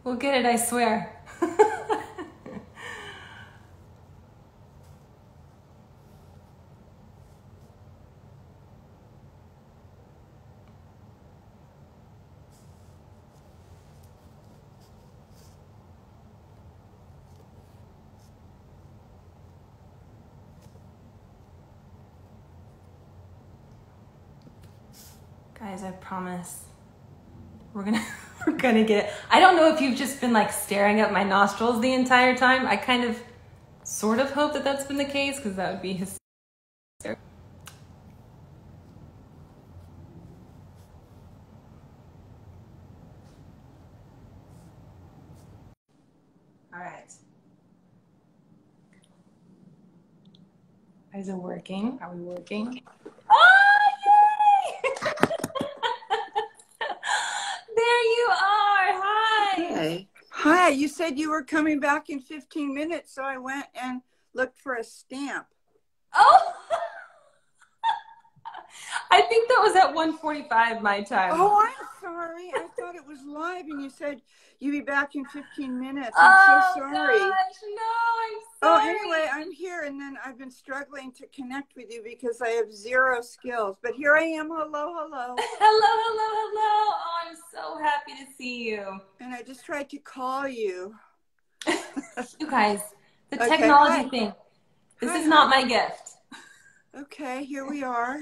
We'll get it, I swear. Guys, I promise we're gonna get it. I don't know if you've just been like staring at my nostrils the entire time. I kind of sort of hope that that's been the case, because that would be hysterical. All right. Is it working? Are we working? Oh, yay! There you are. Hi. Hey. Hi. You said you were coming back in 15 minutes, so I went and looked for a stamp. Oh! I think that was at 1:45 my time. Oh, I'm sorry. I thought it was live, and you said you'd be back in 15 minutes. I'm so sorry. Gosh, no, I'm Oh, sorry. anyway, I'm here, and then I've been struggling to connect with you because I have zero skills. But here I am. Hello, hello. Hello, hello, hello. Oh, I'm so happy to see you. And I just tried to call you. You guys, the Okay, technology hi. thing. This Hi, is not hi. my gift. Okay, here we are.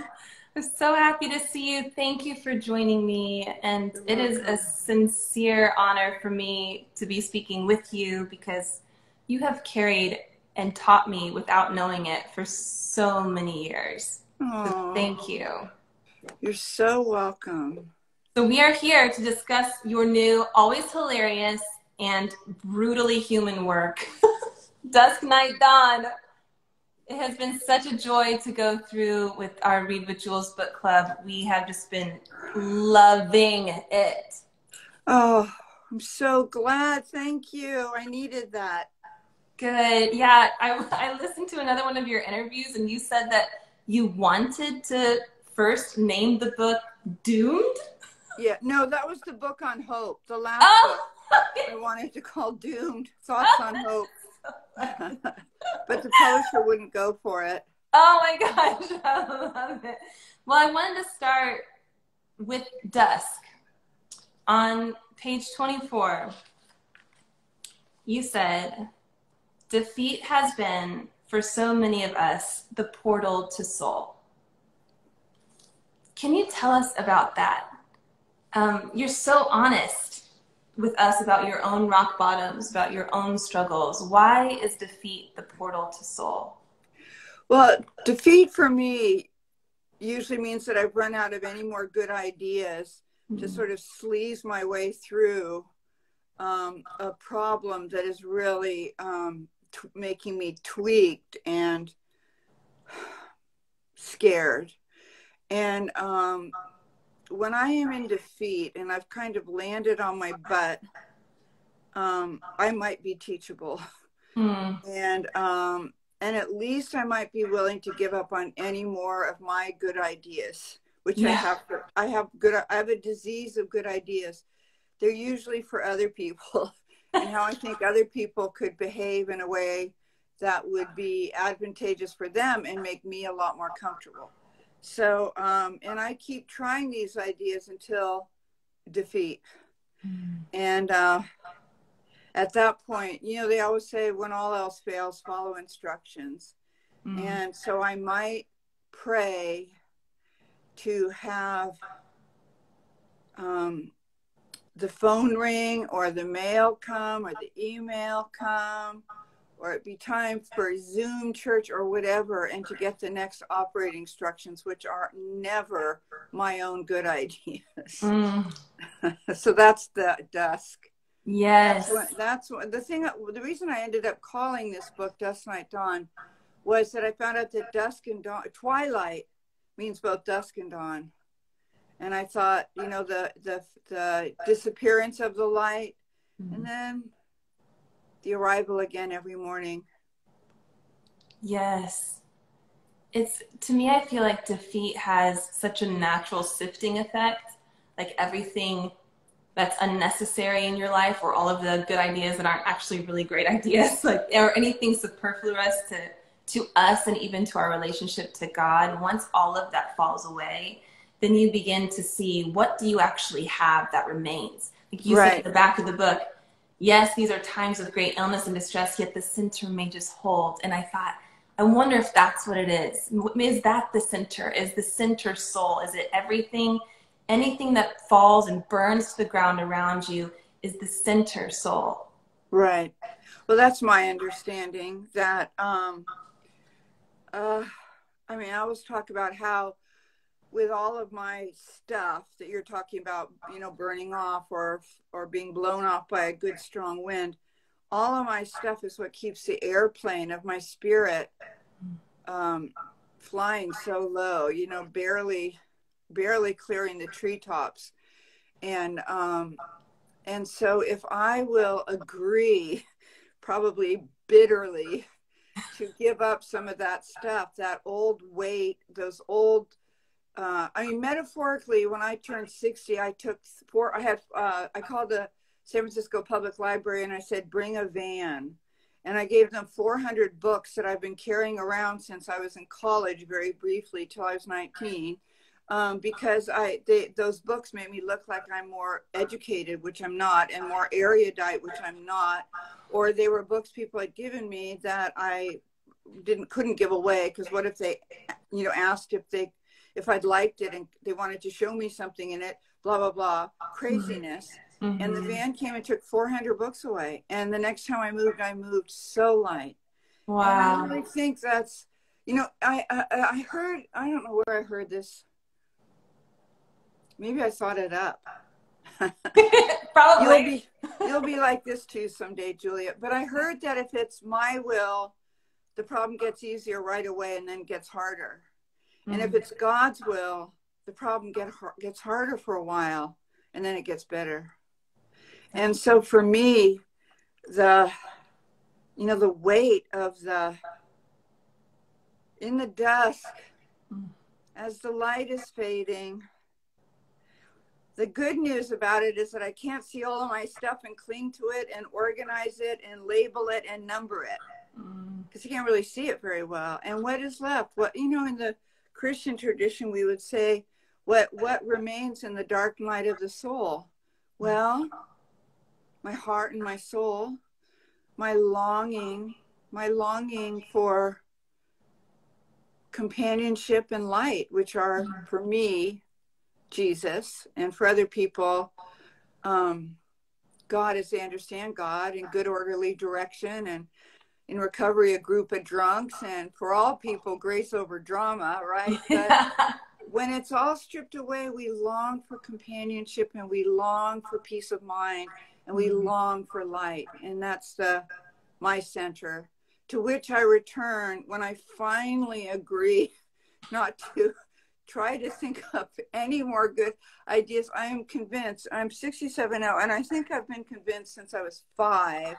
I'm so happy to see you. Thank you for joining me. And You're it is a welcome. sincere honor for me to be speaking with you, because you have carried and taught me without knowing it for so many years. So Oh, thank you. you're so welcome. So we are here to discuss your new, always hilarious and brutally human work, Dusk, Night, Dawn. It has been such a joy to go through with our Read with Jules book club. We have just been loving it. Oh, I'm so glad. Thank you. I needed that. Good. Yeah, I listened to another one of your interviews, and you said that you wanted to first name the book Doomed. Yeah, no, that was the book on hope. The last book I wanted to call Doomed, Thoughts on Hope. But the publisher wouldn't go for it. Oh my gosh, I love it. Well, I wanted to start with Dusk. On page 24, you said, defeat has been, for so many of us, the portal to soul. Can you tell us about that? You're so honest with us about your own rock bottoms, about your own struggles. Why is defeat the portal to soul? Well, defeat for me usually means that I've run out of any more good ideas to sort of sleaze my way through a problem that is really making me tweaked and scared. And when I am in defeat and I've kind of landed on my butt, I might be teachable. And at least I might be willing to give up on any more of my good ideas, which I have. I have a disease of good ideas. They're usually for other people, and how I think other people could behave in a way that would be advantageous for them and make me a lot more comfortable. So, and I keep trying these ideas until defeat. And at that point, you know, they always say when all else fails, follow instructions. And so I might pray to have the phone ring or the mail come or the email come, or it be time for Zoom church or whatever, and to get the next operating instructions, which are never my own good ideas. So that's the Dusk. Yes. That's what the thing. The reason I ended up calling this book Dusk, Night, Dawn was that I found out that dusk and dawn, twilight, means both dusk and dawn. And I thought, you know, the disappearance of the light, and then the arrival again every morning. Yes. It's, to me, I feel like defeat has such a natural sifting effect. Like everything that's unnecessary in your life, or all of the good ideas that aren't actually really great ideas, like, or anything superfluous to us and even to our relationship to God. Once all of that falls away, then you begin to see, what do you actually have that remains? Like you said in the back of the book, yes, these are times of great illness and distress, yet the center remains hold. And I thought, I wonder if that's what it is. Is that the center? Is the center soul? Is it everything? Anything that falls and burns to the ground around you is the center soul. Right. Well, that's my understanding. That I mean, I always talk about how with all of my stuff that you're talking about, you know, burning off or being blown off by a good strong wind, all of my stuff is what keeps the airplane of my spirit flying so low, you know, barely clearing the treetops. And so if I will agree, probably bitterly, to give up some of that stuff, that old weight, those old, I mean, metaphorically, when I turned 60, I called the San Francisco Public Library and I said, bring a van. And I gave them 400 books that I've been carrying around since I was in college, very briefly, till I was 19. Because those books made me look like I'm more educated, which I'm not, and more erudite, which I'm not. Or they were books people had given me that I couldn't give away, because what if they, you know, asked if I'd liked it and they wanted to show me something in it, blah, blah, blah, craziness. Mm-hmm. And the van came and took 400 books away. And the next time I moved so light. Wow. And I really think that's, you know, I heard, I don't know where I heard this. Maybe I thought it up. Probably. You'll be like this too someday, Julia. But I heard that if it's my will, the problem gets easier right away and then gets harder. Mm-hmm. And if it's God's will, the problem gets harder for a while and then it gets better. And so for me, the weight of in the dusk, as the light is fading, the good news about it is that I can't see all of my stuff and cling to it and organize it and label it and number it, because you can't really see it very well. And what is left? What, you know, in the Christian tradition, we would say, what remains in the dark night of the soul? Well, my heart and my soul, my longing for companionship and light, which are, for me, Jesus, and for other people, God as they understand God, in good orderly direction, and in recovery, a group of drunks, and for all people, grace over drama, right? But when it's all stripped away, we long for companionship, and we long for peace of mind, and we long for light. And that's my center, to which I return when I finally agree not to try to think up any more good ideas. I am convinced, I'm 67 now, and I think I've been convinced since I was 5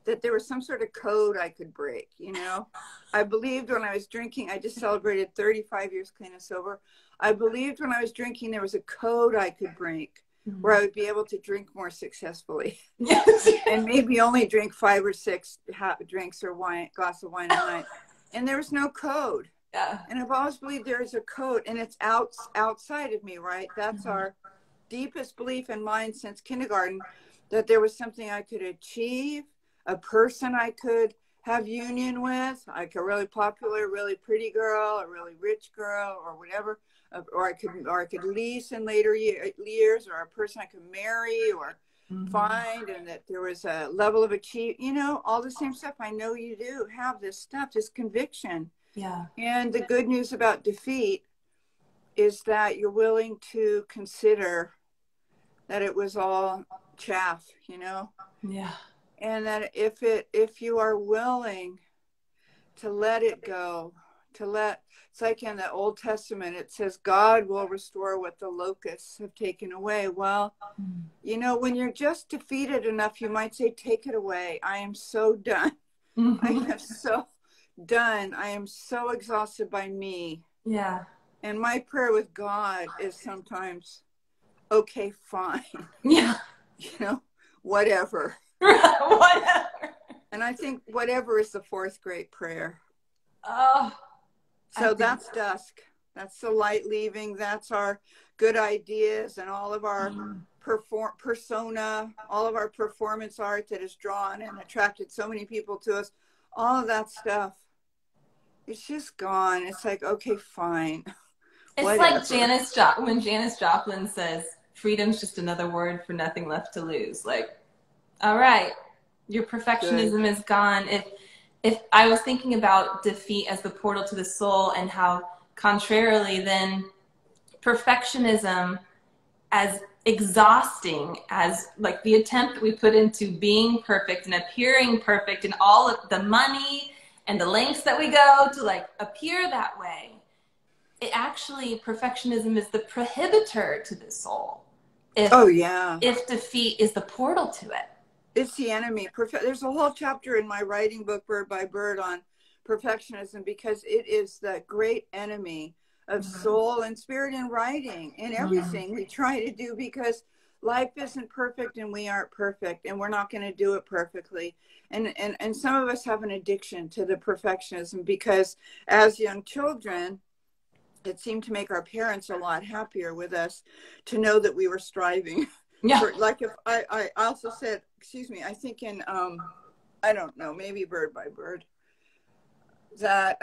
that there was some sort of code I could break, you know? I believed when I was drinking, I just celebrated 35 years clean and sober. I believed when I was drinking there was a code I could break, where I would be able to drink more successfully. Yes. And maybe only drink 5 or 6 drinks or glass of wine a night. And there was no code. Yeah. And I've always believed there is a code, and it's outside of me, right? That's our deepest belief in mind since kindergarten, that there was something I could achieve, a person I could have union with, like a really popular, really pretty girl, a really rich girl, or whatever, or I could lease in later years, or a person I could marry or find, and that there was a level of achievement, you know, all the same stuff. I know you do have this stuff, this conviction. Yeah. And the good news about defeat is that you're willing to consider that it was all chaff, you know? Yeah. And that if you are willing to let it go, it's like in the Old Testament, it says God will restore what the locusts have taken away. Well, you know, when you're just defeated enough, you might say, take it away. I am so done. I am so done. I am so exhausted by me. Yeah. And my prayer with God is sometimes, okay, fine. Yeah. you know, whatever. Whatever. And I think whatever is the fourth great prayer. Oh, so that's dusk. That's the light leaving. That's our good ideas and all of our persona, all of our performance art that has drawn and attracted so many people to us. All of that stuff, it's just gone. It's like, okay, fine. It's whatever. like when Janis Joplin says, freedom's just another word for nothing left to lose. Like, all right, your perfectionism is gone. If I was thinking about defeat as the portal to the soul, and how contrarily then perfectionism as exhausting as like the attempt that we put into being perfect and appearing perfect, and all of the money and the lengths that we go to like appear that way, it actually, perfectionism is the prohibitor to the soul. If defeat is the portal to it. It's the enemy. There's a whole chapter in my writing book, Bird by Bird, on perfectionism, because it is the great enemy of soul and spirit in writing and everything we try to do, because life isn't perfect and we aren't perfect and we're not going to do it perfectly. And some of us have an addiction to the perfectionism, because as young children, it seemed to make our parents a lot happier with us to know that we were striving. Yeah. Like if I also said, excuse me, I think in, I don't know, maybe Bird by Bird, that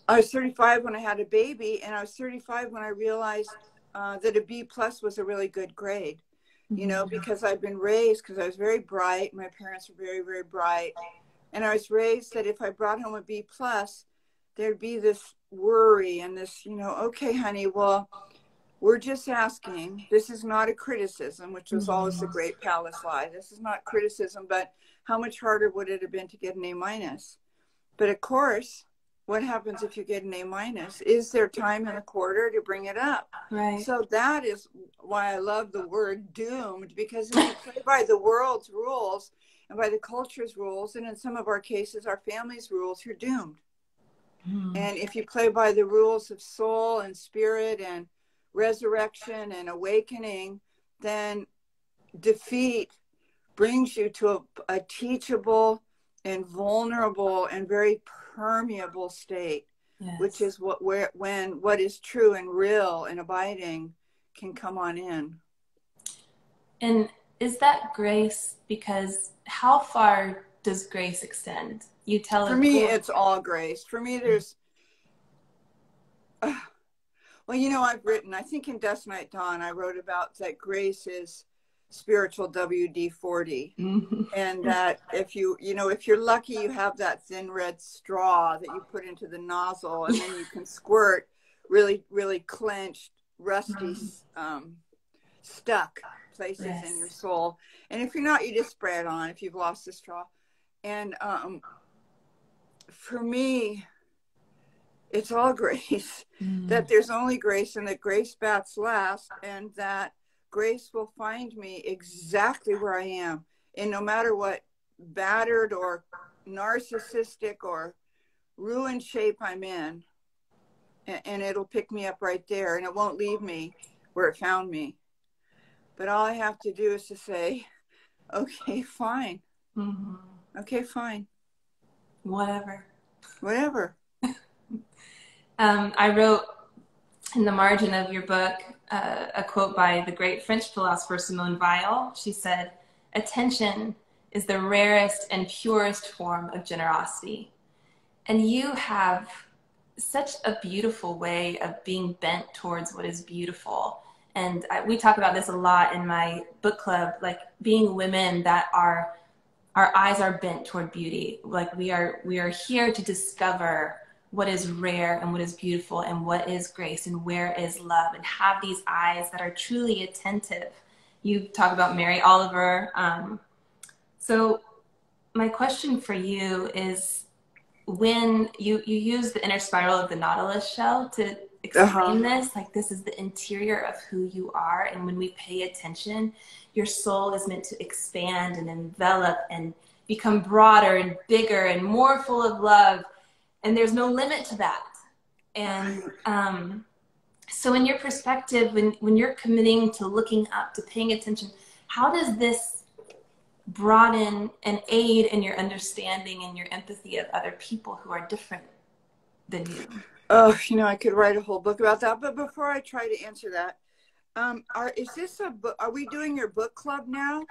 I was 35 when I had a baby, and I was 35 when I realized that a B+ was a really good grade, you know, because I've been raised, because I was very bright. My parents were very, very bright. And I was raised that if I brought home a B+, there'd be this worry and this, you know, okay, honey, well, we're just asking. This is not a criticism, which was always the great palace lie. This is not criticism, but how much harder would it have been to get an A-? But of course, what happens if you get an A-? Is there time in the quarter to bring it up? Right. So that is why I love the word doomed, because if you play by the world's rules and by the culture's rules, and in some of our cases, our family's rules, you're doomed. And if you play by the rules of soul and spirit and resurrection and awakening, then defeat brings you to a teachable and vulnerable and very permeable state, which is when what is true and real and abiding can come on in. And is that grace? Because how far does grace extend? You tell For me, it's all grace. For me, there's well, you know, I've written, I think in Dusk Night Dawn, I wrote about that grace is spiritual WD-40. And that if if you're lucky, you have that thin red straw that you put into the nozzle, and then you can squirt really, really clenched, rusty, stuck places in your soul. And if you're not, you just spray it on if you've lost the straw. And for me, it's all grace, that there's only grace, and that grace bats last, and that grace will find me exactly where I am. And no matter what battered or narcissistic or ruined shape I'm in, and it'll pick me up right there, and it won't leave me where it found me. But all I have to do is to say, okay, fine. Okay, fine. Whatever. I wrote in the margin of your book a quote by the great French philosopher Simone Weil. She said, "Attention is the rarest and purest form of generosity." And you have such a beautiful way of being bent towards what is beautiful. And we talk about this a lot in my book club, like being women that our eyes are bent toward beauty. Like we are here to discover what is rare and what is beautiful and what is grace and where is love, and have these eyes that are truly attentive. You talk about Mary Oliver. So my question for you is, when you use the inner spiral of the nautilus shell to explain this, like this is the interior of who you are. And when we pay attention, your soul is meant to expand and envelop and become broader and bigger and more full of love. And there's no limit to that. And so in your perspective, when you're committing to looking up, to paying attention, how does this broaden and aid in your understanding and your empathy of other people who are different than you? Oh, I could write a whole book about that. But before I try to answer that, is this a book? Are we doing your book club now?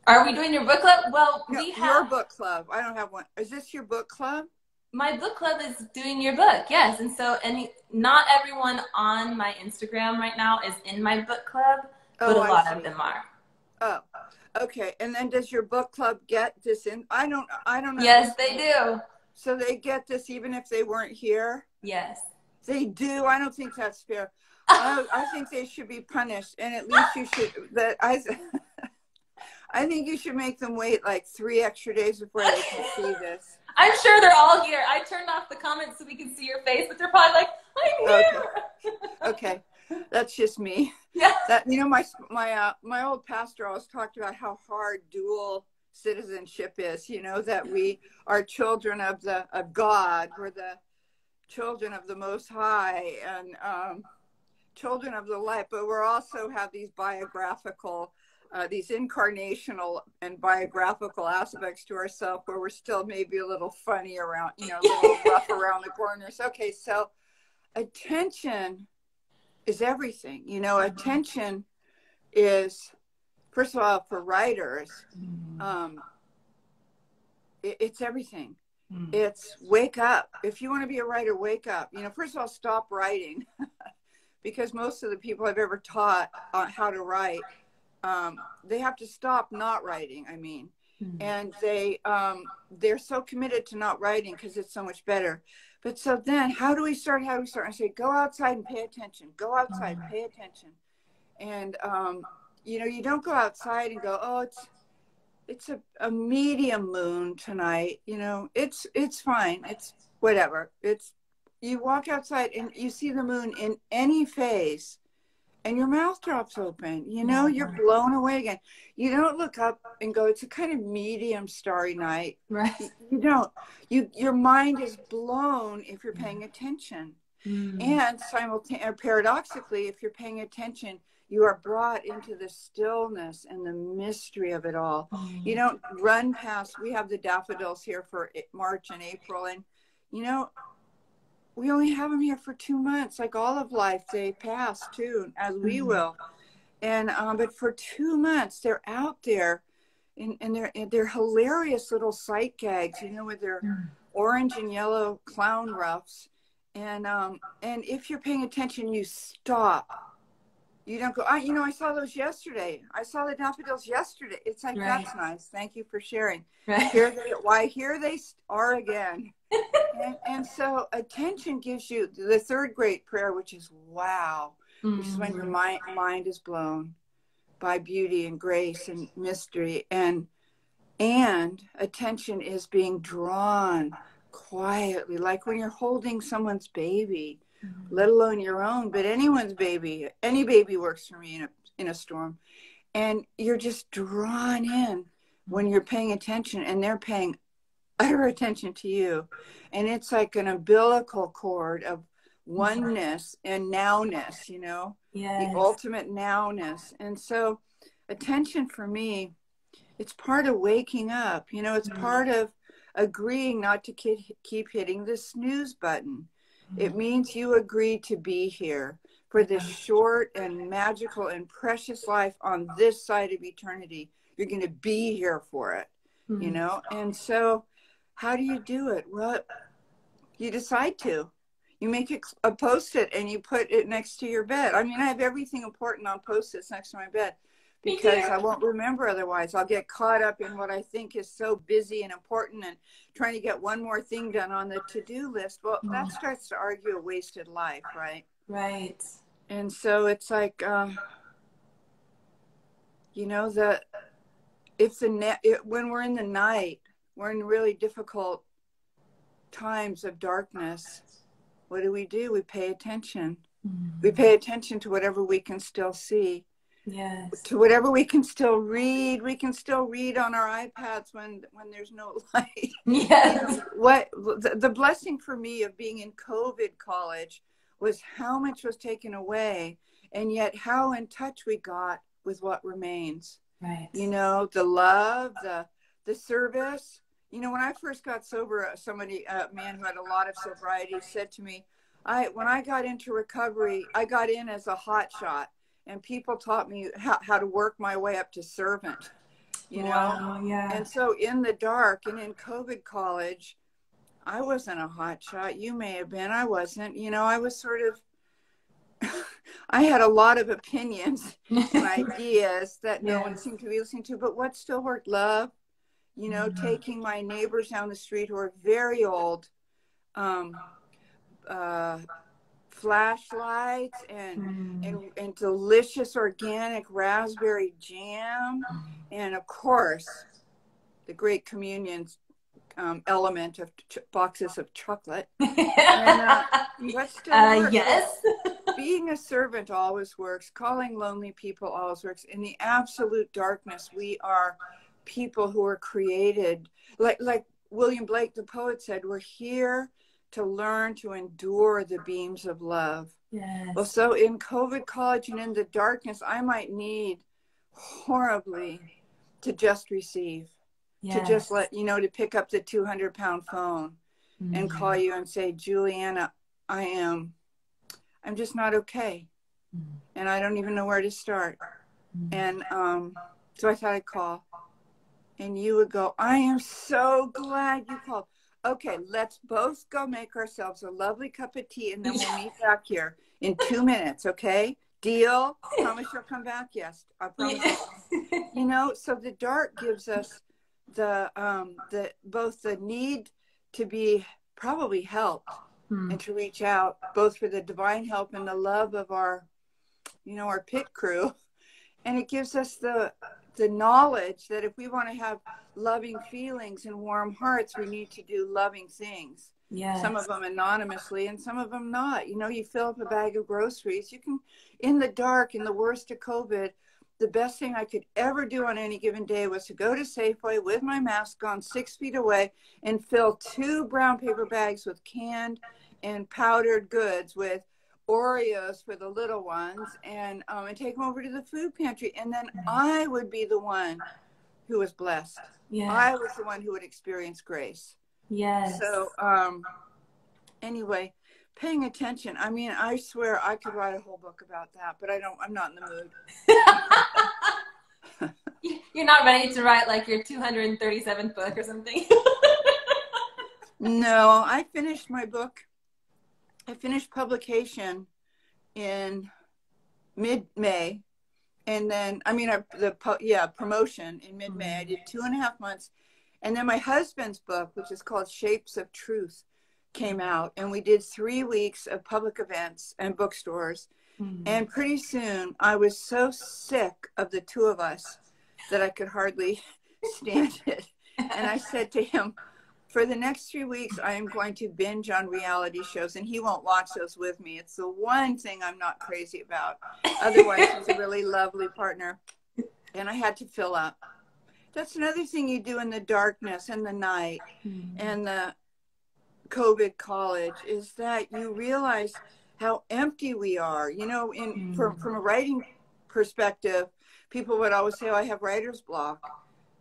Are we doing your book club? Well, No, we have your book club. I don't have one. Is this your book club? my book club is doing your book, yes. And so, not everyone on my Instagram right now is in my book club, but a lot of them are. Oh, okay. And then does your book club get this in? I don't know. Yes, they do. So they get this even if they weren't here? Yes. They do. I don't think that's fair. I think they should be punished, and at least you should. I think you should make them wait like 3 extra days before they can see this. I'm sure they're all here. I turned off the comments so we can see your face, but they're probably like, I'm here. Okay. That's just me. Yeah. That my old pastor always talked about how hard dual citizenship is. That we are children of God. We're the children of the Most High and children of the light, but we're also have these biographical, these incarnational and biographical aspects to ourselves where we're still maybe a little funny around, a little rough around the corners. Okay, so attention is everything. Attention is, first of all, for writers, it's everything. It's wake up. If you want to be a writer, wake up. First of all, stop writing because most of the people I've ever taught how to write, they have to stop not writing. And they're so committed to not writing because it's so much better. But so then how do we start? I say, go outside and pay attention. Go outside, pay attention. And, you don't go outside and go, oh, it's a medium moon tonight. It's fine. It's whatever. You walk outside and you see the moon in any phase and your mouth drops open, you're blown away again. You don't look up and go, it's a kind of medium starry night. Right. You don't. Your mind is blown if you're paying attention. And paradoxically, if you're paying attention, you are brought into the stillness and the mystery of it all. You don't run past, we have the daffodils here for March and April. And, we only have them here for 2 months, like all of life. They pass too, as we will. And but for 2 months, they're out there, and they're hilarious little sight gags, with their orange and yellow clown ruffs. And if you're paying attention, you stop. You don't go, I saw those yesterday. I saw the daffodils yesterday. It's like, right. That's nice. Thank you for sharing. Right. Here they are again. and so attention gives you the third great prayer, which is wow, which is when your mind is blown by beauty and grace and mystery. And attention is being drawn quietly, like when you're holding someone's baby. Let alone your own, but anyone's baby. Any baby works for me in a storm. And you're just drawn in when you're paying attention, and they're paying utter attention to you. And it's like an umbilical cord of oneness and nowness, Yes. The ultimate nowness. And so attention for me, it's part of waking up. It's part of agreeing not to keep hitting the snooze button. It means you agree to be here for this short and magical and precious life on this side of eternity. You're going to be here for it, And so how do you do it? Well, you decide to. You make a Post-it and you put it next to your bed. I have everything important on Post-its next to my bed because I won't remember otherwise. I'll get caught up in what I think is so busy and important and trying to get one more thing done on the to-do list. Well, that starts to argue a wasted life, right? Right. And so it's like, when we're in the night, we're in really difficult times of darkness. What do? We pay attention. We pay attention to whatever we can still see. Yes. To whatever we can still read. We can still read on our iPads when there's no light. Yes. What the blessing for me of being in COVID college was how much was taken away, and yet how in touch we got with what remains. Right. You know, the love, the service. You know, when I first got sober, a man who had a lot of sobriety said to me, when I got into recovery, I got in as a hot shot, and people taught me how to work my way up to servant, you know? Wow, yeah. And so in the dark and in COVID college, I wasn't a hot shot. You may have been. I wasn't. You know, I was sort of, I had a lot of opinions and ideas that no one seemed to be listening to. But what still worked? Love. You know, taking my neighbors down the street who are very old, flashlights and delicious organic raspberry jam, and of course, the great communion element of boxes of chocolate. And what still works? Yes. Being a servant always works. Calling lonely people always works. In the absolute darkness, we are people who are created. Like William Blake, the poet, said, we're here to learn to endure the beams of love. Yes. Well, so in COVID college and in the darkness, I might need horribly to just receive. To just let, you know, to pick up the 200-pound phone and call you and say, Julianna, I'm just not okay. And I don't even know where to start. And so I thought I'd call. And you would go, I am so glad you called. Okay, let's both go make ourselves a lovely cup of tea, and then we'll meet back here in 2 minutes, okay? Deal? Promise you'll come back? Yes, I promise. You know, so the dark gives us the both the need to be probably helped and to reach out both for the divine help and the love of our, you know, our pit crew. And it gives us the knowledge that if we want to have loving feelings and warm hearts, we need to do loving things. Yes. Some of them anonymously and some of them not. You know, you fill up a bag of groceries. You can, in the dark, in the worst of COVID, the best thing I could ever do on any given day was to go to Safeway with my mask on 6 feet away and fill 2 brown paper bags with canned and powdered goods with Oreos for the little ones and take them over to the food pantry. And then I would be the one who was blessed. Yeah. I was the one who would experience grace. Yes. So anyway, paying attention. I mean, I swear I could write a whole book about that, but I'm not in the mood. You're not ready to write like your 237th book or something? No, I finished my book. I finished publication in mid-May. And then, promotion in mid-May. I did 2.5 months. And then my husband's book, which is called Shapes of Truth, came out. And we did 3 weeks of public events and bookstores. And pretty soon I was so sick of the two of us that I could hardly stand it. And I said to him, for the next 3 weeks, I am going to binge on reality shows, and he won't watch those with me. It's the one thing I'm not crazy about. Otherwise, he's a really lovely partner. And I had to fill up. That's another thing you do in the darkness and the night and the COVID college is that you realize how empty we are. You know, from a writing perspective, people would always say, oh, I have writer's block.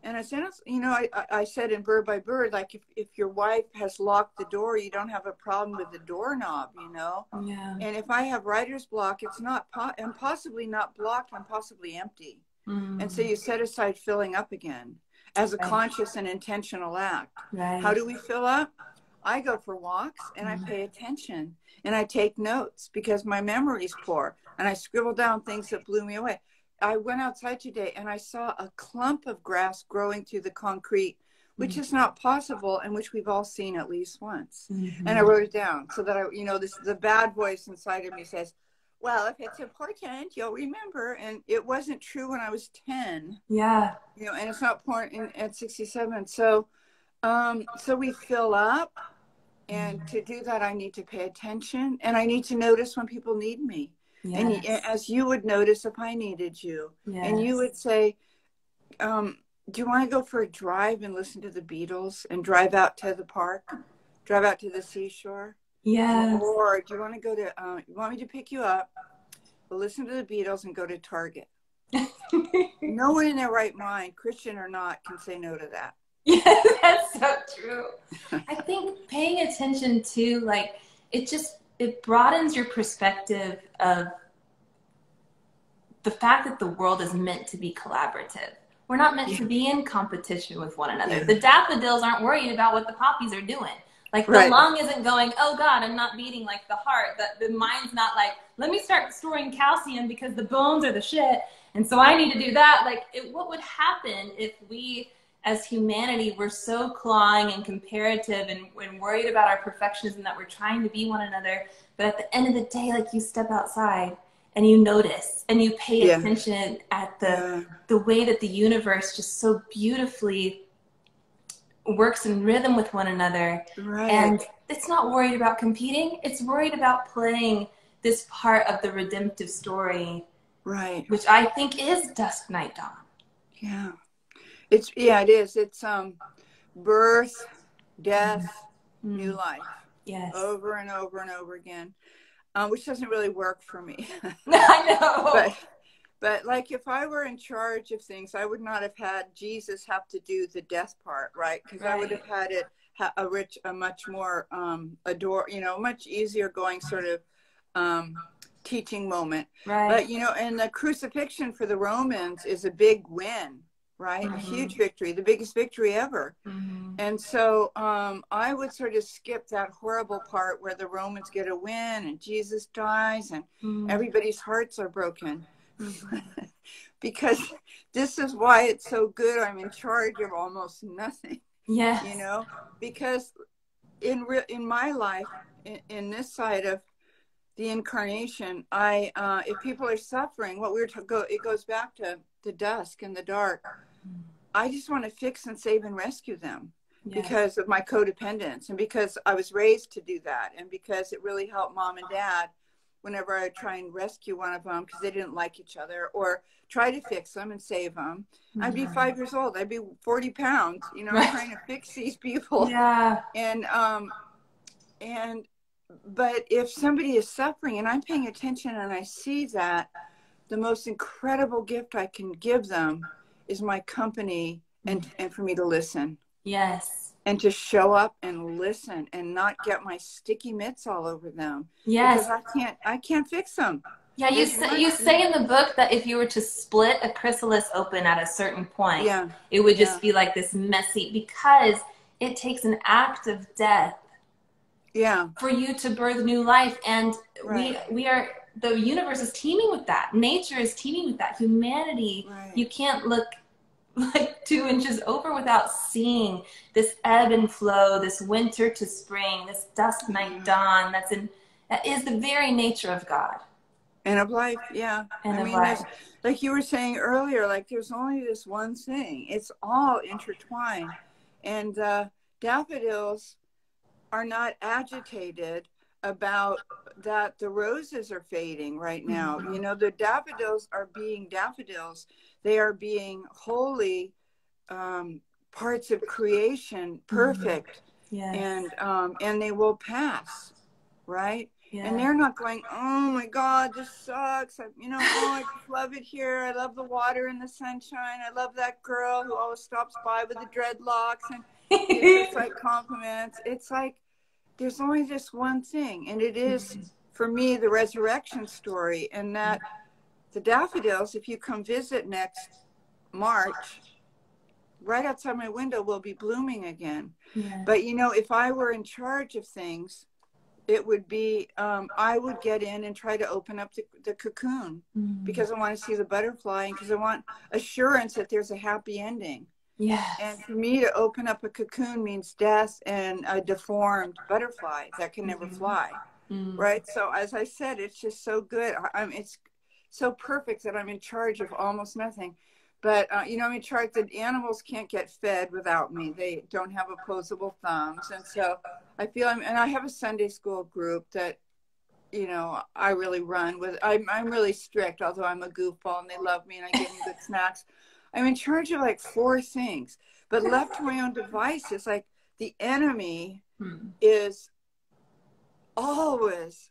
And I said, you know, I said in Bird by Bird, like if your wife has locked the door, you don't have a problem with the doorknob, you know? Yeah. And if I have writer's block, it's not, I'm possibly not blocked, I'm possibly empty. And so you set aside filling up again as a conscious and intentional act. Right. How do we fill up? I go for walks and I pay attention and I take notes because my memory's poor and I scribble down things that blew me away. I went outside today and I saw a clump of grass growing through the concrete, which is not possible and which we've all seen at least once. And I wrote it down so that the bad voice inside of me says, well, if it's important, you'll remember. And it wasn't true when I was 10. Yeah. You know, and it's not important at 67. So we fill up. And to do that, I need to pay attention and I need to notice when people need me. Yes. And as you would notice if I needed you. Yes. And you would say, do you want to go for a drive and listen to the Beatles and drive out to the park, drive out to the seashore? Yeah. Or do you want to go to, you want me to pick you up, we'll listen to the Beatles and go to Target? No one in their right mind, Christian or not, can say no to that. Yeah, that's so true. I think paying attention to, like, it broadens your perspective of the fact that the world is meant to be collaborative. We're not meant to be in competition with one another. Yeah. The daffodils aren't worried about what the poppies are doing. Like, the Right. lung isn't going, oh God, I'm not beating like the heart. The mind's not like, let me start storing calcium because the bones are the shit, and so I need to do that. Like, what would happen if we, as humanity, were so clawing and comparative and worried about our perfectionism that we're trying to be one another, but at the end of the day, like, you step outside and you notice and you pay attention at the way that the universe just so beautifully works in rhythm with one another. Right. And it's not worried about competing. It's worried about playing this part of the redemptive story. Right. Which I think is dusk, night, dawn. Yeah. It is. It's birth, death, new life. Yes. Over and over and over again. Which doesn't really work for me. I know. But like, if I were in charge of things, I would not have had Jesus have to do the death part, right? Because I would have had it a much more much easier going sort of teaching moment. Right. But and the crucifixion for the Romans is a big win, right? A huge victory, the biggest victory ever. And so I would sort of skip that horrible part where the Romans get a win and Jesus dies and everybody's hearts are broken. Because this is why it's so good I'm in charge of almost nothing. Yeah. Because in my life, in this side of the incarnation, if people are suffering, it goes back to the dusk and the dark. I just want to fix and save and rescue them because of my codependence, and because I was raised to do that, and because it really helped mom and dad whenever I would try and rescue one of them because they didn't like each other, or try to fix them and save them. I'd be 5 years old. I'd be 40 pounds, trying to fix these people. Yeah. But if somebody is suffering and I'm paying attention and I see that, the most incredible gift I can give them is my company and for me to listen. Yes. And to show up and listen and not get my sticky mitts all over them. Yes. Because I can't fix them. Yeah, you say in the book that if you were to split a chrysalis open at a certain point, it would just be like this messy, because it takes an act of death for you to birth new life. And we are, the universe is teeming with that. Nature is teeming with that. Humanity, you can't look like 2 inches over without seeing this ebb and flow, this winter to spring, this dusk, night, dawn. That is the very nature of God. And of life, life. Like you were saying earlier, like there's only this one thing. It's all intertwined. And daffodils are not agitated about that the roses are fading right now. The daffodils are being daffodils. They are being holy parts of creation, perfect. And they will pass, right? Yeah. And they're not going, oh my God, this sucks. I just love it here. I love the water and the sunshine. I love that girl who always stops by with the dreadlocks and gives like compliments. It's like, there's only this one thing. And it is, for me, the resurrection story. And that the daffodils, if you come visit next March, right outside my window will be blooming again. Yeah. But, if I were in charge of things, it would be, I would get in and try to open up the cocoon because I want to see the butterfly and because I want assurance that there's a happy ending. Yes. And for me to open up a cocoon means death and a deformed butterfly that can never fly. Right? So as I said, it's just so good. It's so perfect that I'm in charge of almost nothing. But, I'm in charge that animals can't get fed without me. They don't have opposable thumbs. And so I feel and I have a Sunday school group that, I really run with. I'm really strict, although I'm a goofball and they love me and I give them good snacks. I'm in charge of like 4 things. But left to my own devices, like the enemy is always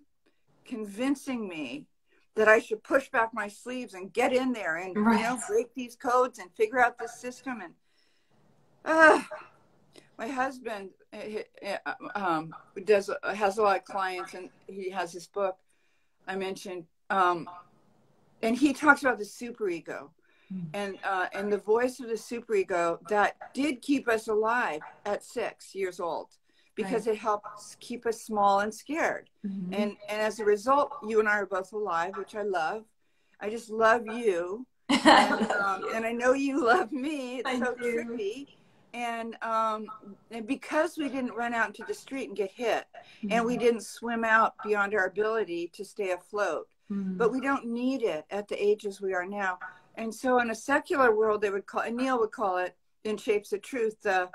convincing me that I should push back my sleeves and get in there and, Right. you know, break these codes and figure out this system. And my husband has a lot of clients, and he has this book I mentioned, and he talks about the superego. And the voice of the superego that did keep us alive at 6 years old, because it helps keep us small and scared. And as a result, you and I are both alive, which I love. I just love you. And I know you love me. It's so trippy. And because we didn't run out into the street and get hit, and we didn't swim out beyond our ability to stay afloat, but we don't need it at the ages we are now. And so in a secular world, they would call, and Neil would call it, in Shapes of Truth, the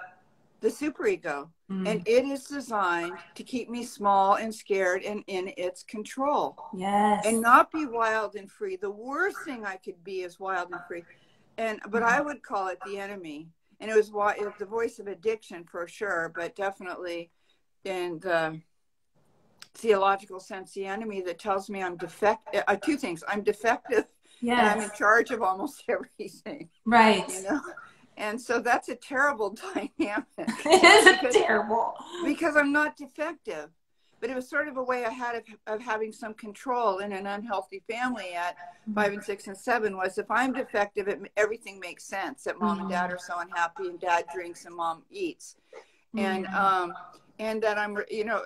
superego. And it is designed to keep me small and scared and in its control. Yes. And not be wild and free. The worst thing I could be is wild and free. But I would call it the enemy. And it was the voice of addiction for sure, but definitely in the theological sense, the enemy that tells me I'm defective. Two things: I'm defective, and I'm in charge of almost everything. Right. You know, and so that's a terrible dynamic. It is terrible because I'm not defective, but it was sort of a way I had of having some control in an unhealthy family at 5 and 6 and 7. Was if I'm defective, everything makes sense. That mom and dad are so unhappy, and dad drinks and mom eats, and that I'm, you know,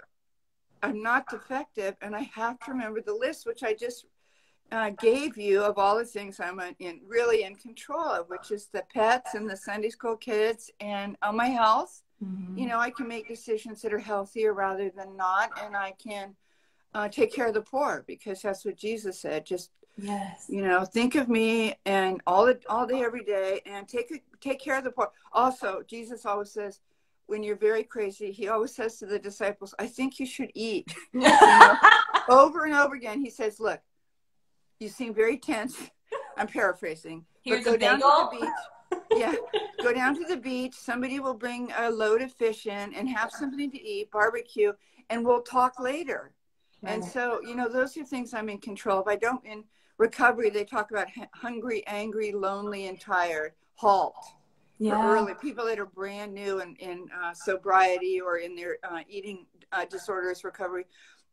I'm not defective, and I have to remember the list, which I just gave you, of all the things I'm really in control of, which is the pets and the Sunday school kids and my health. You know, I can make decisions that are healthier rather than not, and I can take care of the poor, because that's what Jesus said. Just, you know, think of me and all day, every day, and take care of the poor. Also, Jesus always says, when you're very crazy, he always says to the disciples, I think you should eat. You know, over and over again, he says, look, you seem very tense. I'm paraphrasing. Here's but go a down bagel. to the beach. Yeah, go down to the beach. Somebody will bring a load of fish in and have something to eat, barbecue, and we'll talk later. Right. And so, you know, those are things I'm in control of. I don't, in recovery, they talk about hungry, angry, lonely, and tired. HALT. For early people that are brand new in sobriety or in their eating disorders recovery,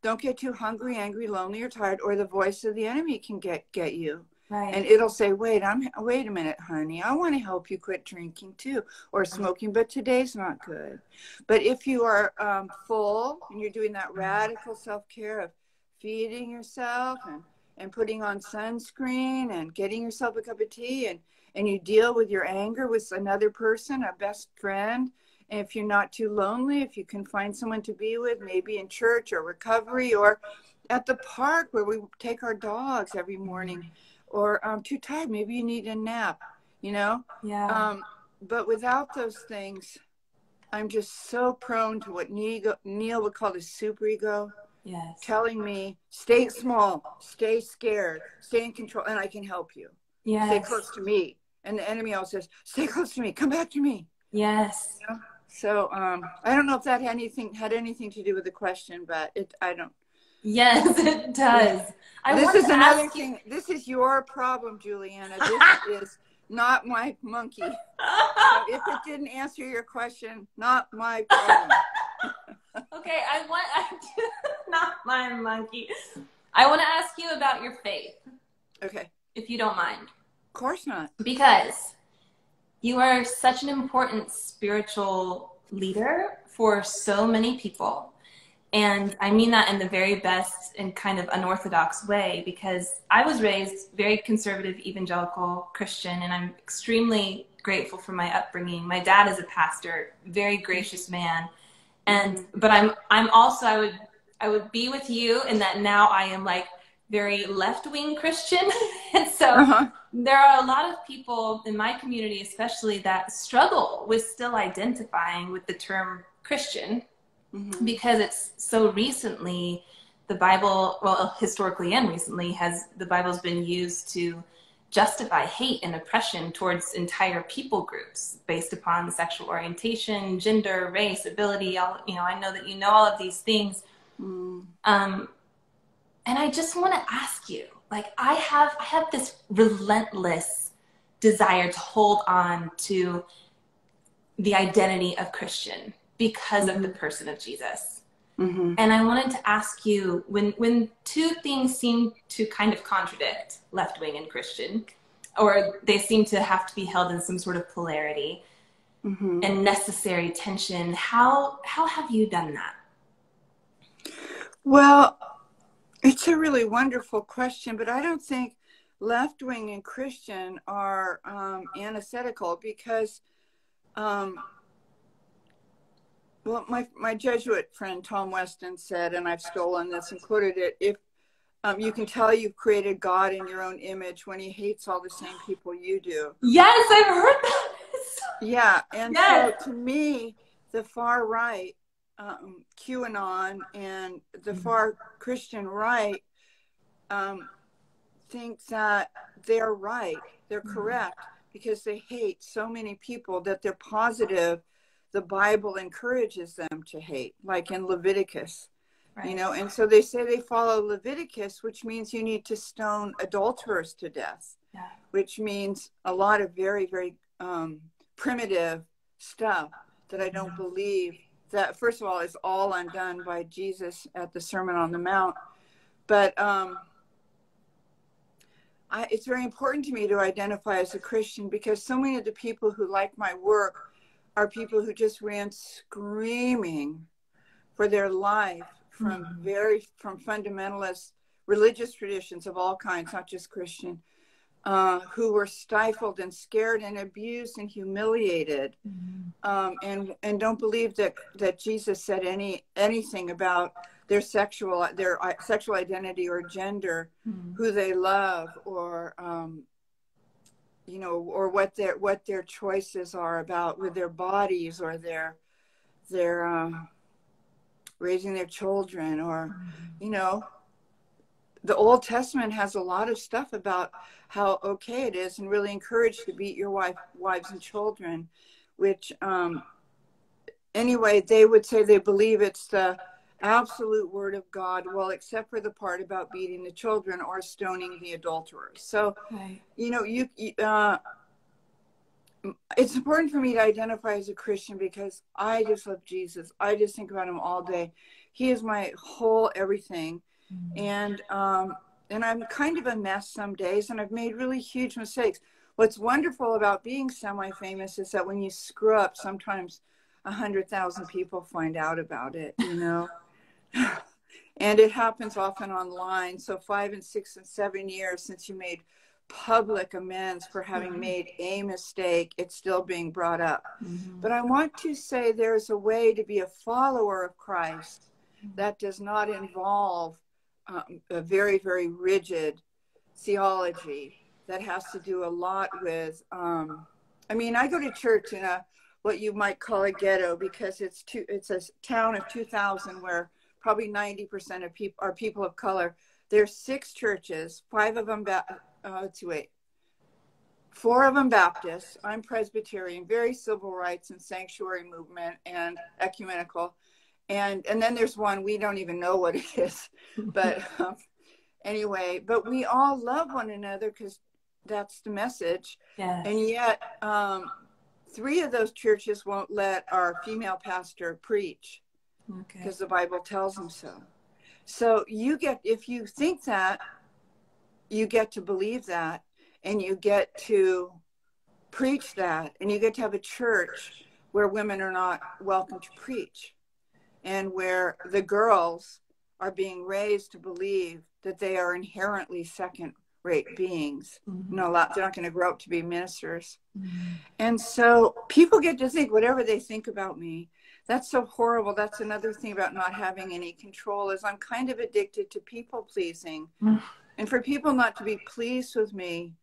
don't get too hungry, angry, lonely, or tired, or the voice of the enemy can get you. Right. And it'll say, wait a minute, honey, I want to help you quit drinking too, or smoking, but today's not good. But if you are full and you're doing that radical self-care of feeding yourself and putting on sunscreen and getting yourself a cup of tea, and you deal with your anger with another person, a best friend. And if you're not too lonely, if you can find someone to be with, maybe in church or recovery or at the park where we take our dogs every morning, or too tired, maybe you need a nap, you know? But without those things, I'm just so prone to what Neil would call the superego. Telling me, stay small, stay scared, stay in control, and I can help you. Stay close to me. And the enemy always says, stay close to me, come back to me. You know? So I don't know if that had anything to do with the question, but I don't. Yes, it does. This is another thing. This is your problem, Julianna. This is not my monkey. So if it didn't answer your question, not my problem. Okay, not my monkey. I want to ask you about your faith. Okay. If you don't mind. Of course not. Because you are such an important spiritual leader for so many people. And I mean that in the very best and kind of unorthodox way, because I was raised very conservative, evangelical Christian, and I'm extremely grateful for my upbringing. My dad is a pastor, very gracious man. But I'm also, I would be with you in that now I am like very left-wing Christian. And so there are a lot of people in my community, especially, that struggle with still identifying with the term Christian, because it's so recently, the Bible, well, historically and recently, the Bible's been used to justify hate and oppression towards entire people groups based upon sexual orientation, gender, race, ability. I know that you know all of these things. And I just want to ask you, like I have this relentless desire to hold on to the identity of Christian because of the person of Jesus. And I wanted to ask you, when two things seem to kind of contradict, left-wing and Christian, or they seem to have to be held in some sort of polarity and necessary tension, how have you done that? Well, it's a really wonderful question, but I don't think left-wing and Christian are antithetical because, well, my Jesuit friend Tom Weston said, and I've stolen this and quoted it, if you can tell you've created God in your own image when he hates all the same people you do. Yes, I've heard that. Yeah, and so to me, the far right, QAnon, and the far Christian right think that they're right, they're correct, because they hate so many people that they're positive the Bible encourages them to hate, like in Leviticus. Right. You know, and so they say they follow Leviticus, which means you need to stone adulterers to death, which means a lot of very, very primitive stuff that I don't believe that, first of all, is all undone by Jesus at the Sermon on the Mount. But it's very important to me to identify as a Christian because so many of the people who like my work are people who just ran screaming for their life from fundamentalist religious traditions of all kinds, not just Christian, who were stifled and scared and abused and humiliated, and don't believe that Jesus said anything about their sexual identity or gender, who they love, or you know, or what their choices are about with their bodies, or their raising their children, or you know, the Old Testament has a lot of stuff about how okay it is and really encouraged to beat your wives and children, which anyway, they would say they believe it's the absolute word of God, well, except for the part about beating the children or stoning the adulterers. So, you know, it's important for me to identify as a Christian because I just love Jesus. I just think about him all day. He is my whole everything. And I'm kind of a mess some days, and I've made really huge mistakes. What's wonderful about being semi-famous is that when you screw up, sometimes 100,000 people find out about it, you know. And it happens often online. So 5 and 6 and 7 years since you made public amends for having made a mistake, it's still being brought up. But I want to say there's a way to be a follower of Christ that does not involve a very, very rigid theology that has to do a lot with, I mean, I go to church in what you might call a ghetto because it's a town of 2,000 where probably 90% of people are people of color. There's 6 churches, 5 of them, 4 of them Baptist. I'm Presbyterian, very civil rights and sanctuary movement and ecumenical. And then there's one, we don't even know what it is. But anyway, but we all love one another because that's the message. Yes. And yet 3 of those churches won't let our female pastor preach because the Bible tells them so. So if you think that, you get to believe that, and you get to preach that, and you get to have a church where women are not welcome to preach, and where the girls are being raised to believe that they are inherently second-rate beings. No, they're not going to grow up to be ministers. And so people get to think whatever they think about me. That's so horrible. That's another thing about not having any control, is I'm kind of addicted to people pleasing. And for people not to be pleased with me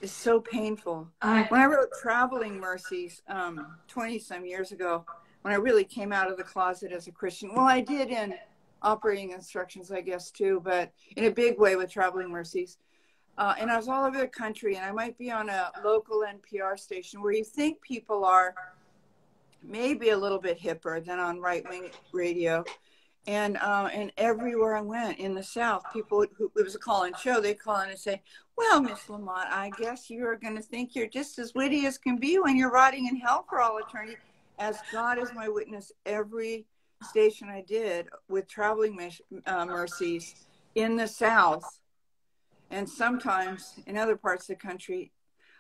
is so painful. When I wrote Traveling Mercies 20-some years ago, when I really came out of the closet as a Christian, well, I did in Operating Instructions, I guess, too, but in a big way with Traveling Mercies. And I was all over the country, and I might be on a local NPR station where you think people are maybe a little bit hipper than on right-wing radio. And everywhere I went in the South, people who, it was a call-in show, they'd call in and say, well, Miss Lamott, I guess you're going to think you're just as witty as can be when you're rotting in hell for all eternity. As God is my witness, every station I did with traveling mercies in the South, and sometimes in other parts of the country,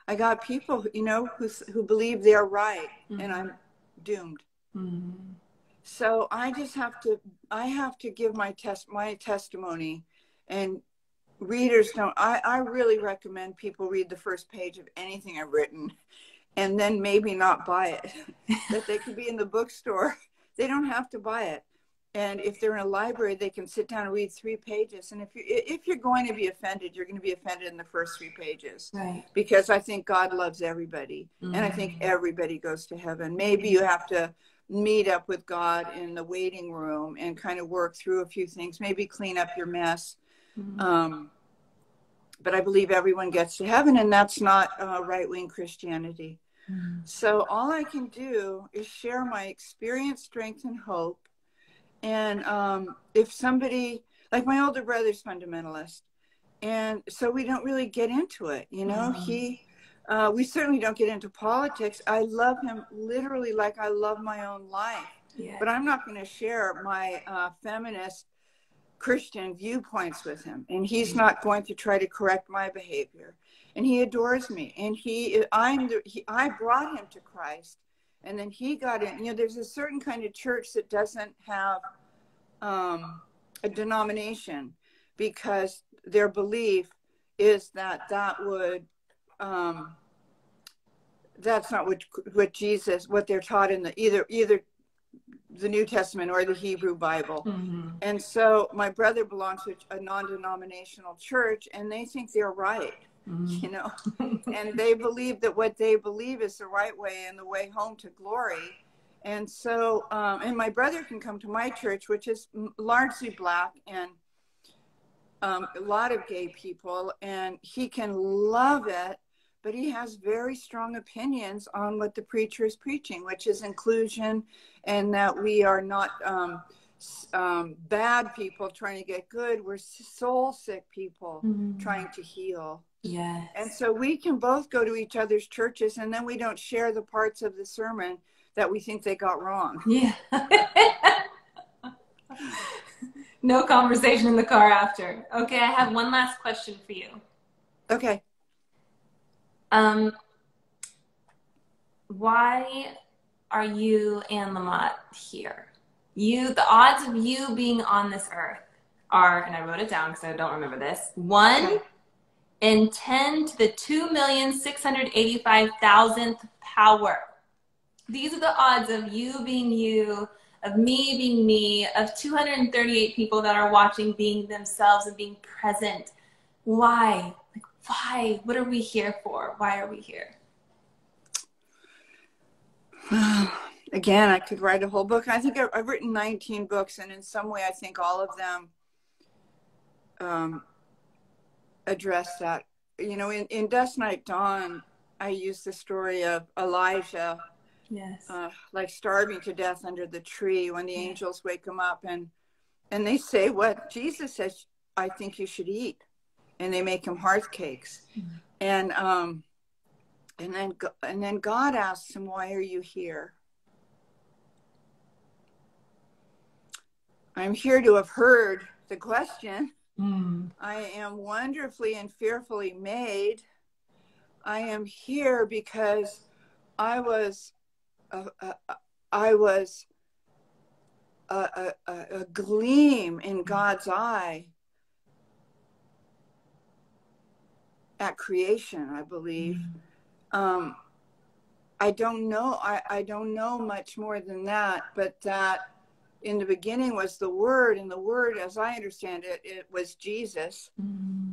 I got people, you know, who believe they're right, and I'm doomed. So I just have to give my testimony, and readers don't, I really recommend people read the first page of anything I've written and then maybe not buy it, that they could be in the bookstore. They don't have to buy it. And if they're in a library, they can sit down and read 3 pages. And if you're going to be offended, you're going to be offended in the first 3 pages. Right. Because I think God loves everybody. And I think everybody goes to heaven. Maybe you have to meet up with God in the waiting room and kind of work through a few things, maybe clean up your mess. But I believe everyone gets to heaven, and that's not right-wing Christianity. So all I can do is share my experience, strength, and hope. And if somebody, like my older brother's fundamentalist, and so we don't really get into it, you know, we certainly don't get into politics. I love him literally like I love my own life, but I'm not going to share my feminist Christian viewpoints with him, and he's not going to try to correct my behavior. And he adores me, and I brought him to Christ, and then he got in. You know, there's a certain kind of church that doesn't have a denomination, because their belief is that would that's not what Jesus, what they're taught in the either the New Testament or the Hebrew Bible. And so my brother belongs to a non-denominational church, and they think they're right, you know, and they believe that what they believe is the right way and the way home to glory. And so, and my brother can come to my church, which is largely Black and a lot of gay people, and he can love it, but he has very strong opinions on what the preacher is preaching, which is inclusion, and that we are not bad people trying to get good. We're soul sick people trying to heal. Yes. And so we can both go to each other's churches, and then we don't share the parts of the sermon that we think they got wrong. Yeah. No conversation in the car after. Okay, I have one last question for you. Okay. Why are you and Lamott here? The odds of you being on this earth are, and I wrote it down because I don't remember this, 1 in 10 to the 2,685,000th power. These are the odds of you being you, of me being me, of 238 people that are watching being themselves and being present. Why? Like, why? What are we here for? Why are we here? Again, I could write a whole book. I think I've written 19 books, and in some way I think all of them address that. You know, in Dust Night Dawn, I use the story of Elijah, like starving to death under the tree when the angels wake him up, and they say what Jesus says, I think you should eat, and they make him hearth cakes. And then God asks him, why are you here? I'm here to have heard the question. I am wonderfully and fearfully made. I am here because I was a gleam in God's eye at creation, I believe. I don't know. I don't know much more than that, but that in the beginning was the Word, and the Word, as I understand it, it was Jesus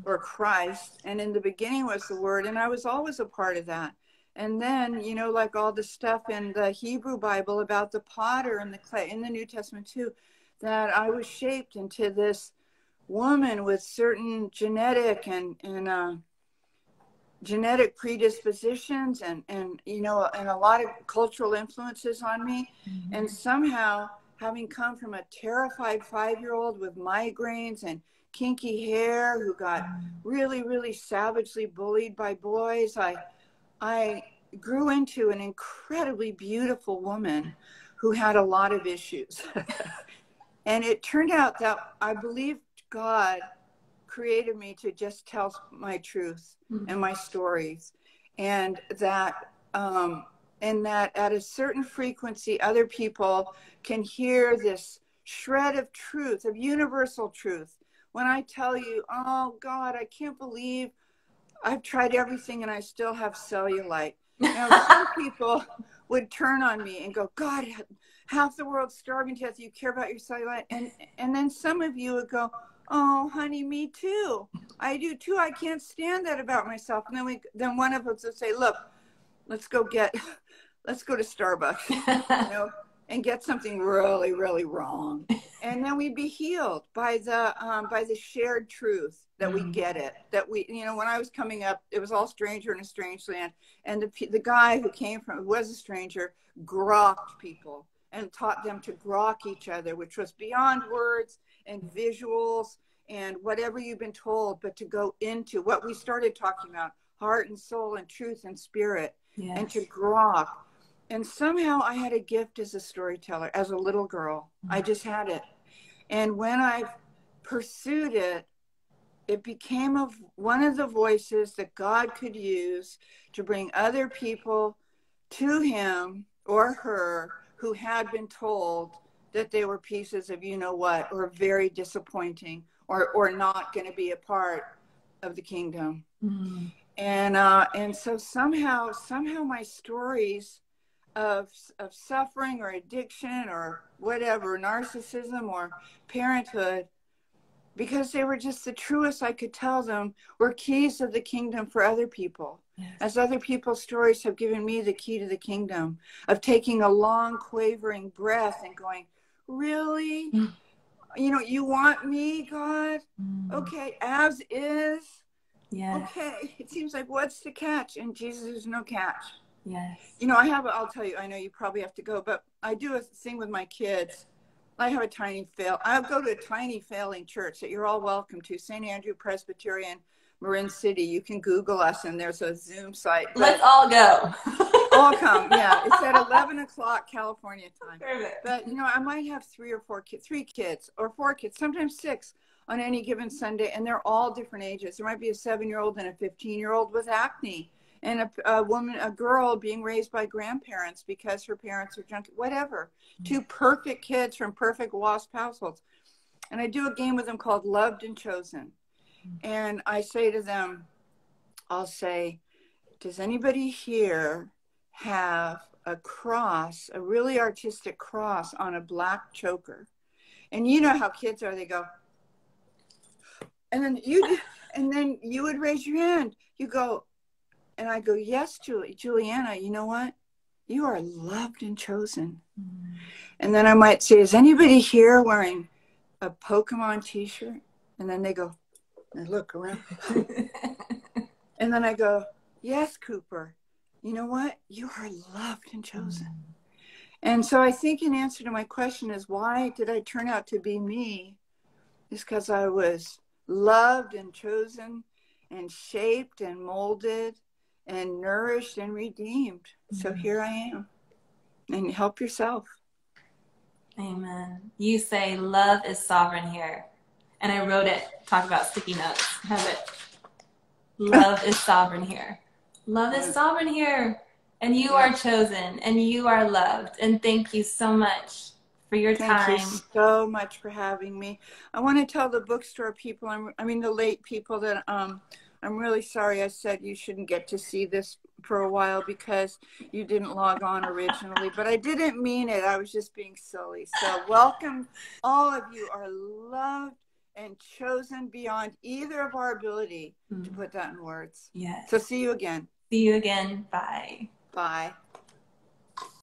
or Christ. And in the beginning was the Word, and I was always a part of that. And then, you know, like all the stuff in the Hebrew Bible about the potter and the clay, in the New Testament too, that I was shaped into this woman with certain genetic and genetic predispositions and you know, and a lot of cultural influences on me. And somehow having come from a terrified 5-year-old with migraines and kinky hair who got really, really savagely bullied by boys, I grew into an incredibly beautiful woman who had a lot of issues. And it turned out that I believed God created me to just tell my truth and my stories, and that at a certain frequency, other people can hear this shred of truth, of universal truth. When I tell you, oh God, I can't believe I've tried everything and I still have cellulite. Some people would turn on me and go, God, half the world's starving to death. You care about your cellulite? And then some of you would go, oh, honey, me too. I do too. I can't stand that about myself. And then one of us would say, look, let's go to Starbucks, and get something really, really wrong. And then we'd be healed by the shared truth that we get it, that we, when I was coming up, it was all stranger in a strange land. And the guy who was a stranger, grokked people and taught them to grok each other, which was beyond words and visuals and whatever you've been told, but to go into what we started talking about, heart and soul and truth and spirit, yes, and to grok. And somehow I had a gift as a storyteller, as a little girl. I just had it. And when I pursued it, it became one of the voices that God could use to bring other people to him or her who had been told that they were pieces of you-know-what, or very disappointing, or not going to be a part of the kingdom. Mm-hmm. And so somehow my stories of suffering or addiction or whatever, narcissism or parenthood, because they were just the truest I could tell them, were keys of the kingdom for other people. Yes. As other people's stories have given me the key to the kingdom, of taking a long, quavering breath and going, really? Mm. You want me, God? Mm. Okay, as is? Yes. Okay, it seems like, what's the catch? And Jesus, there's no catch. Yes. I'll tell you, I know you probably have to go, but I do a thing with my kids. I have I'll go to a tiny failing church that you're all welcome to, St. Andrew Presbyterian, Marin City. You can Google us, and there's a Zoom site. Let's all go. All come, yeah. It's at 11 o'clock California time. Perfect. But, I might have 3 kids, or 4 kids, sometimes 6 on any given Sunday, and they're all different ages. There might be a 7-year-old and a 15-year-old with acne, and a girl being raised by grandparents because her parents are junkie, whatever. 2 perfect kids from perfect WASP households. And I do a game with them called Loved and Chosen. And I say to them, I'll say, does anybody here have a cross, a really artistic cross on a black choker? And you know how kids are, they go, and then you would raise your hand. You go, and I go, yes, Julianna, you know what? You are loved and chosen. Mm. And then I might say, is anybody here wearing a Pokemon t-shirt? And then they go, and look around. And then I go, yes, Cooper, you know what? You are loved and chosen. Mm. And so I think in answer to my question is, why did I turn out to be me? It's because I was loved and chosen and shaped and molded and nourished and redeemed. So here I am. And help yourself. Amen. You say love is sovereign here. And I wrote it, talk about sticky notes. Have it. Love is sovereign here. Love is sovereign here. And you are chosen and you are loved. And thank you so much for your time. Thank you so much for having me. I want to tell the bookstore people, the late people, that I'm really sorry I said you shouldn't get to see this for a while because you didn't log on originally, but I didn't mean it. I was just being silly. So welcome. All of you are loved and chosen beyond either of our ability to put that in words. Yes. So see you again. See you again. Bye. Bye.